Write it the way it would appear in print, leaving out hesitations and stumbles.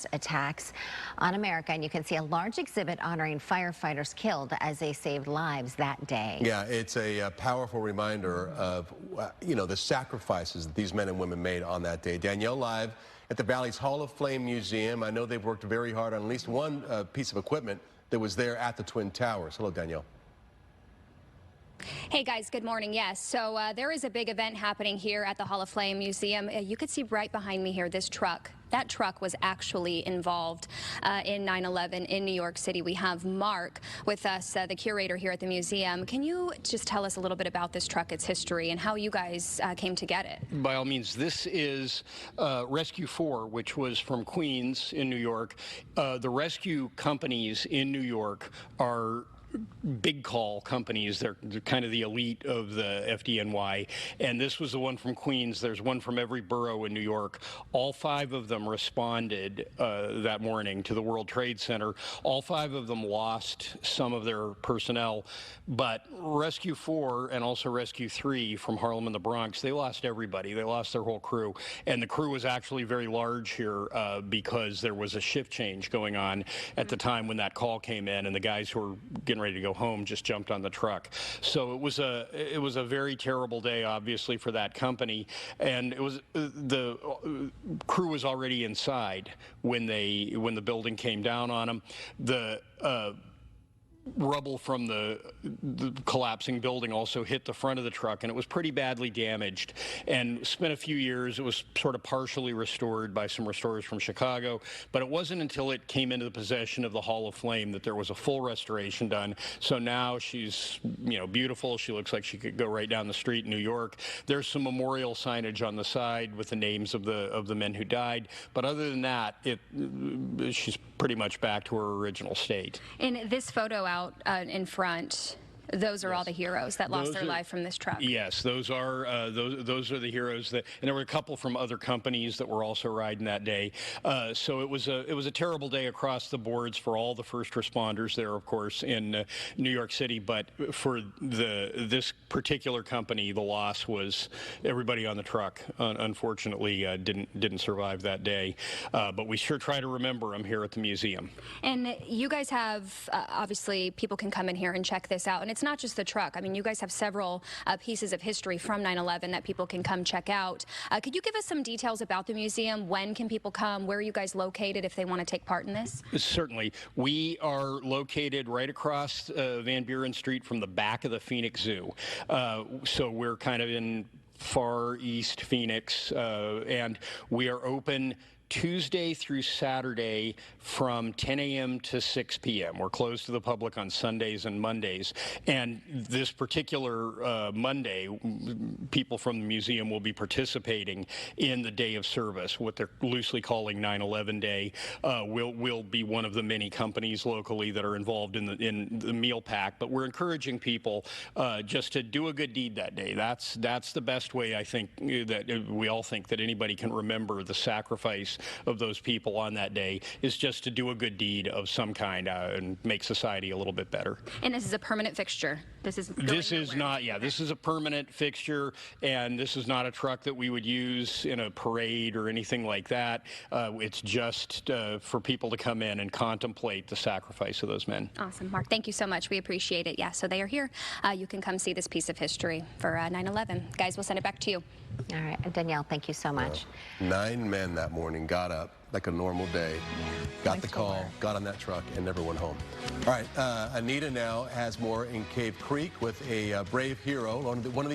terrorist attacks on America, and you can see a large exhibit honoring firefighters killed as they saved lives that day. Yeah, it's a powerful reminder of, the sacrifices that these men and women made on that day. Danielle, live at the Valley's Hall of Fame Museum. I know they've worked very hard on at least one piece of equipment that was there at the Twin Towers. Hello, Danielle. Hey guys, good morning. Yes, so there is a big event happening here at the Hall of Fame Museum. You can see right behind me here this truck. That truck was actually involved in 9/11 in New York City. We have Mark with us, the curator here at the museum. Can you just tell us a little bit about this truck, its history, and how you guys came to get it? By all means, this is Rescue 4, which was from Queens in New York. The rescue companies in New York are big call companies. They're kind of the elite of the FDNY, and this was the one from Queens. There's one from every borough in New York. All 5 of them responded that morning to the World Trade Center. All 5 of them lost some of their personnel, but Rescue 4 and also Rescue 3 from Harlem and the Bronx, they lost everybody. They lost their whole crew, and the crew was actually very large here because there was a shift change going on at the time when that call came in, and the guys who were getting ready to go home just jumped on the truck. So it was a very terrible day, obviously, for that company, and it was the crew was already inside when the building came down on them. The rubble from the collapsing building also hit the front of the truck, and it was pretty badly damaged, and spent a few years. It was sort of partially restored by some restorers from Chicago, but it wasn't until it came into the possession of the Hall of Fame that there was a full restoration done. So now she's, beautiful. She looks like she could go right down the street in New York. There's some memorial signage on the side with the names of the men who died, but other than that, she's pretty much back to her original state. In this photo out in front, those are all the heroes that lost their life from this truck. Yes, those are the heroes and there were a couple from other companies that were also riding that day. So it was a terrible day across the boards for all the first responders there, of course, in New York City. But for this particular company, the loss was everybody on the truck. Unfortunately, didn't survive that day. But we sure try to remember them here at the museum. And you guys have obviously people can come in here and check this out, and it's not just the truck. I mean, you guys have several pieces of history from 9/11 that people can come check out. Could you give us some details about the museum? When can people come? Where are you guys located if they want to take part in this? Certainly. We are located right across Van Buren Street from the back of the Phoenix Zoo. So we're kind of in far east Phoenix, and we are open Tuesday through Saturday from 10 a.m. to 6 p.m. We're closed to the public on Sundays and Mondays. And this particular Monday, people from the museum will be participating in the day of service, what they're loosely calling 9/11 Day. We'll be one of the many companies locally that are involved in the meal pack. But we're encouraging people just to do a good deed that day. That's the best way, I think, that we all think that anybody can remember the sacrifice of those people on that day, is just to do a good deed of some kind and make society a little bit better. And this is a permanent fixture. This is not. Yeah, this is a permanent fixture, and this is not a truck that we would use in a parade or anything like that. It's just for people to come in and contemplate the sacrifice of those men. Awesome, Mark. Thank you so much. We appreciate it. Yeah, so they are here. You can come see this piece of history for 9/11. Guys, we'll send it back to you. All right, Danielle, thank you so much. 9 men that morning got up like a normal day, got the call, got on that truck, and never went home. All right, Anita now has more in Cave Creek with a brave hero, one of these